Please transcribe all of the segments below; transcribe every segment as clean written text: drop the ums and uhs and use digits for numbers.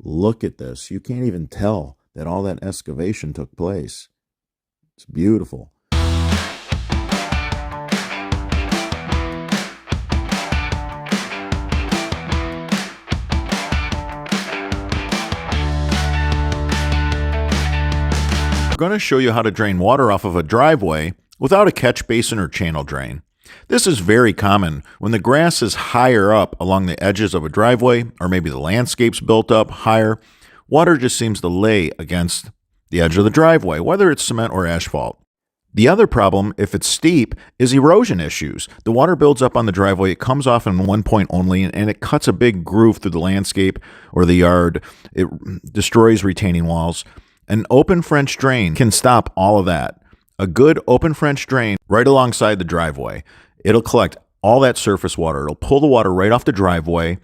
Look at this. You can't even tell that all that excavation took place. It's beautiful. We're going to show you how to drain water off of a driveway without a catch basin or channel drain. This is very common when the grass is higher up along the edges of a driveway, or maybe the landscape's built up higher. Water just seems to lay against the edge of the driveway, whether it's cement or asphalt. The other problem, if it's steep, is erosion issues. The water builds up on the driveway, it comes off in one point only, and it cuts a big groove through the landscape or the yard. It destroys retaining walls. An open French drain can stop all of that. A good open French drain right alongside the driveway. It'll collect all that surface water. It'll pull the water right off the driveway,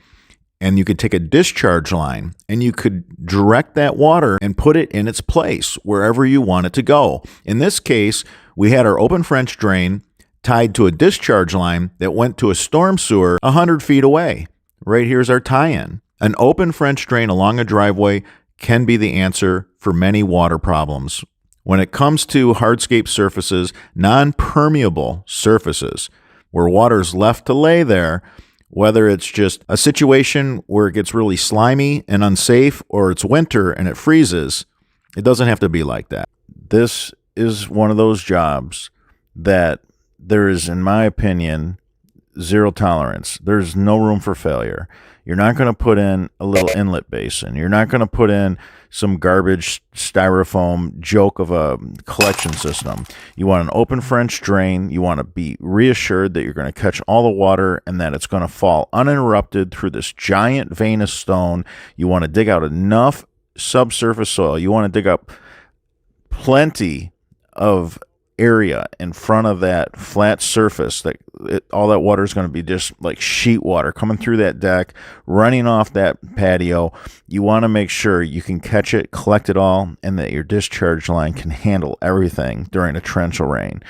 and you could take a discharge line and you could direct that water and put it in its place wherever you want it to go. In this case, we had our open French drain tied to a discharge line that went to a storm sewer 100 feet away. Right here's our tie-in. An open French drain along a driveway can be the answer for many water problems. When it comes to hardscape surfaces, non-permeable surfaces, where water is left to lay there, whether it's just a situation where it gets really slimy and unsafe, or it's winter and it freezes, it doesn't have to be like that. This is one of those jobs that there is, in my opinion, zero tolerance. There's no room for failure. You're not going to put in a little inlet basin. You're not going to put in some garbage styrofoam joke of a collection system. You want an open French drain. You want to be reassured that you're going to catch all the water and that it's going to fall uninterrupted through this giant vein of stone. You want to dig out enough subsurface soil. You want to dig up plenty of area in front of that flat surface that all that water is going to be just like sheet water coming through that deck, running off that patio. You want to make sure you can catch it, collect it all, and that your discharge line can handle everything during a torrential rain.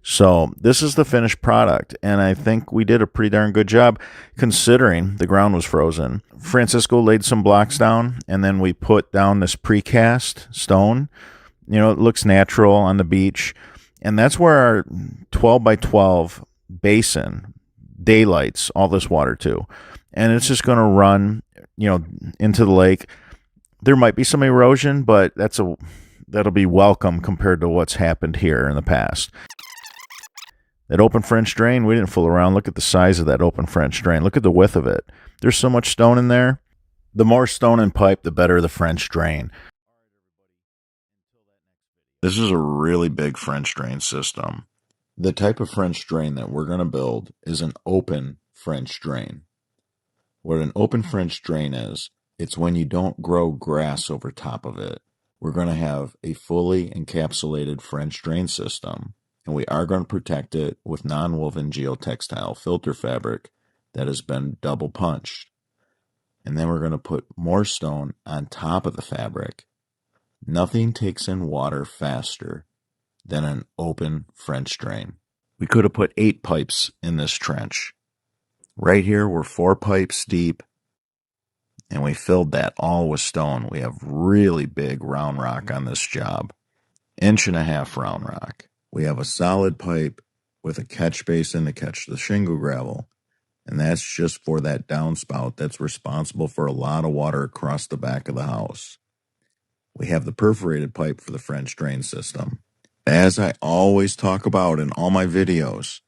So this is the finished product, and I think we did a pretty darn good job considering the ground was frozen. Francisco laid some blocks down, and then we put down this precast stone. You know, it looks natural on the beach. And that's where our 12 by 12 basin daylights all this water to. And it's just going to run, into the lake. There might be some erosion, but that'll be welcome compared to what's happened here in the past. That open French drain, we didn't fool around. Look at the size of that open French drain. Look at the width of it. There's so much stone in there. The more stone and pipe, the better the French drain. This is a really big French drain system. The type of French drain that we're going to build is an open French drain. What an open French drain is, it's when you don't grow grass over top of it. We're going to have a fully encapsulated French drain system, and we are going to protect it with non-woven geotextile filter fabric that has been double punched. And then we're going to put more stone on top of the fabric. Nothing takes in water faster than an open French drain. We could have put 8 pipes in this trench. Right here, we're 4 pipes deep, and we filled that all with stone. We have really big round rock on this job, 1.5 round rock. We have a solid pipe with a catch basin to catch the shingle gravel, and that's just for that downspout that's responsible for a lot of water across the back of the house. We have the perforated pipe for the French drain system. As I always talk about in all my videos,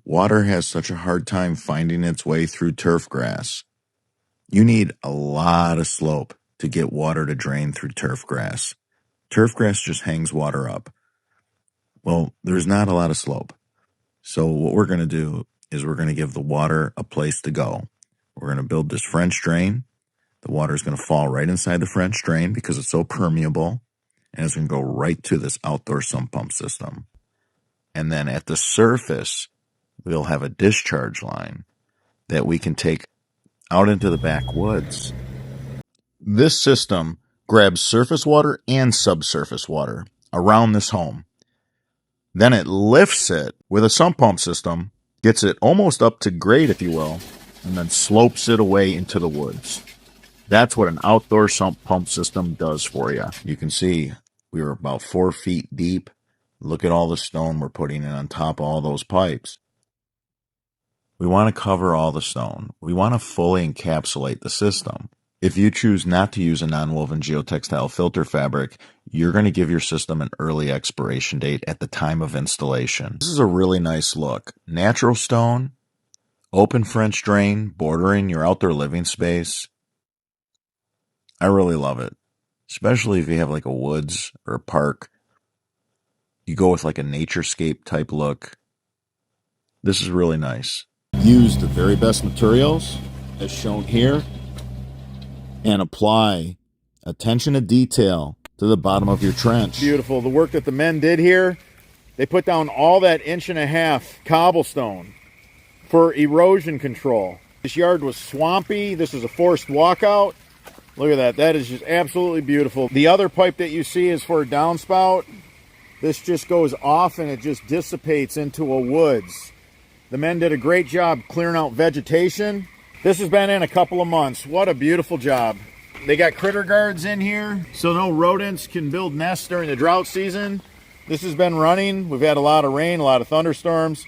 water has such a hard time finding its way through turf grass. You need a lot of slope to get water to drain through turf grass. Turf grass just hangs water up. Well, there's not a lot of slope. So what we're going to do is we're going to give the water a place to go. We're going to build this French drain. The water is going to fall right inside the French drain because it's so permeable, and it's going to go right to this outdoor sump pump system. And then at the surface, we'll have a discharge line that we can take out into the backwoods. This system grabs surface water and subsurface water around this home. Then it lifts it with a sump pump system, gets it almost up to grade, if you will, and then slopes it away into the woods. That's what an outdoor sump pump system does for you. You can see we were about 4 feet deep. Look at all the stone we're putting in on top of all those pipes. We want to cover all the stone. We want to fully encapsulate the system. If you choose not to use a non-woven geotextile filter fabric, you're going to give your system an early expiration date at the time of installation. This is a really nice look. Natural stone, open French drain, bordering your outdoor living space. I really love it, especially if you have like a woods or a park. You go with like a naturescape type look. This is really nice. Use the very best materials as shown here and apply attention to detail to the bottom of your trench. Beautiful. The work that the men did here, they put down all that 1.5 inch cobblestone for erosion control. This yard was swampy. This is a forced walkout. Look at that. That is just absolutely beautiful. The other pipe that you see is for a downspout. This just goes off and it just dissipates into a woods. The men did a great job clearing out vegetation. This has been in a couple of months. What a beautiful job. They got critter guards in here so no rodents can build nests during the drought season. This has been running. We've had a lot of rain, a lot of thunderstorms.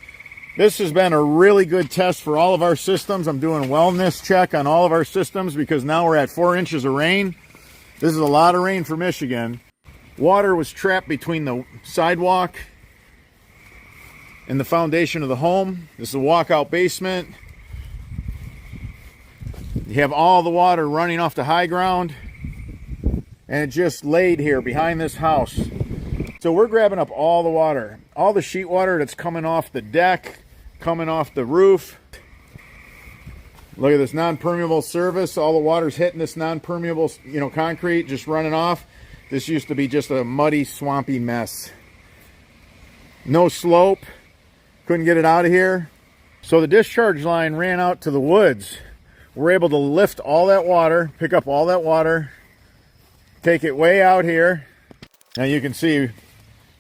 This has been a really good test for all of our systems. I'm doing a wellness check on all of our systems because now we're at 4 inches of rain. This is a lot of rain for Michigan. Water was trapped between the sidewalk and the foundation of the home. This is a walkout basement. You have all the water running off the high ground and it just laid here behind this house. So we're grabbing up all the water, all the sheet water that's coming off the deck, coming off the roof. Look at this non-permeable surface. All the water's hitting this non-permeable, concrete, just running off. This used to be just a muddy, swampy mess. No slope. Couldn't get it out of here. So the discharge line ran out to the woods. We're able to lift all that water, pick up all that water, take it way out here. Now you can see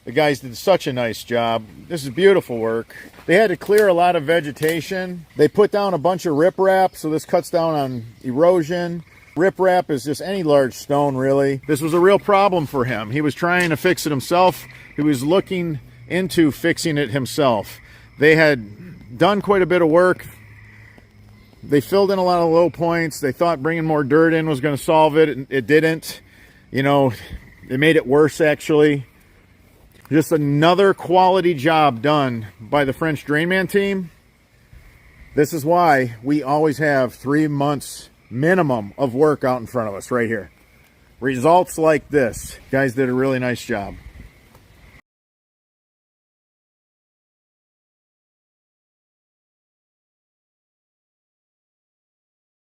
the guys did such a nice job. This is beautiful work. They had to clear a lot of vegetation. They put down a bunch of riprap, so this cuts down on erosion. Riprap is just any large stone, really. This was a real problem for him. He was trying to fix it himself. He was looking into fixing it himself. They had done quite a bit of work. They filled in a lot of low points. They thought bringing more dirt in was going to solve it. It didn't. It made it worse, actually. Just another quality job done by the French Drainman team. This is why we always have 3 months minimum of work out in front of us right here. Results like this. Guys did a really nice job.